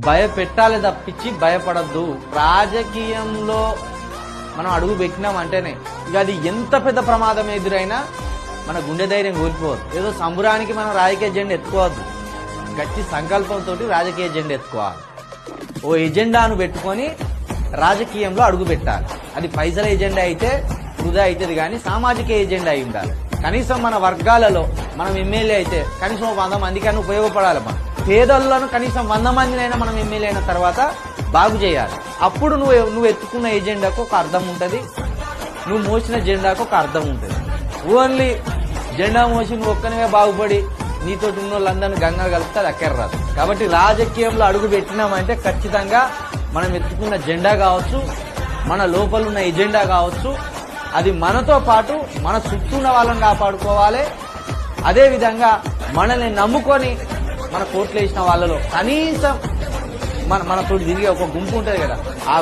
భయపెట్టాలి తప్పించి భయపడద్దు. రాజకీయంలో మనం అడుగు పెట్టినామంటేనే ఇక అది ఎంత పెద్ద ప్రమాదం ఎదురైనా మన గుండె ధైర్యం కోల్పోవద్దు. ఏదో సంబరానికి మనం రాజకీయ ఎజెండా ఎత్తుకోవద్దు. గట్టి సంకల్పంతో రాజకీయ ఎజెండా ఎత్తుకోవాలి. ఓ ఎజెండాను పెట్టుకొని రాజకీయంలో అడుగు పెట్టాలి. అది పైసల ఎజెండా అయితే వృధా అవుతుంది, కానీ సామాజిక ఎజెండా అయి ఉండాలి. కనీసం మన వర్గాలలో మనం ఎమ్మెల్యే అయితే కనీసం 100 మందికైనా ఉపయోగపడాలి. మనం పేదలను కనీసం 100 మందినైనా మనం ఎమ్మెల్యే అయిన తర్వాత బాగు చేయాలి. అప్పుడు నువ్వు ఎత్తుకున్న ఎజెండాకు ఒక అర్థం ఉంటుంది, నువ్వు మోసిన జెండాకు ఒక అర్థం ఉంటుంది. ఓన్లీ జెండా మోసి నువ్వు ఒక్కనివే బాగుపడి నీతోటి ఉన్న వాళ్ళందరినీ గంగా కలిపితే అది అక్కర్రాదు. కాబట్టి రాజకీయంలో అడుగు పెట్టినామంటే ఖచ్చితంగా మనం ఎత్తుకున్న జెండా కావచ్చు, మన లోపల ఉన్న ఎజెండా కావచ్చు, అది మనతో పాటు మన చుట్టూ ఉన్న వాళ్ళని కాపాడుకోవాలి. అదేవిధంగా మనల్ని నమ్ముకొని మన కోట్లు వేసిన వాళ్ళలో కనీసం మనతో తిరిగే ఒక గుంపు ఉంటుంది కదా, ఆ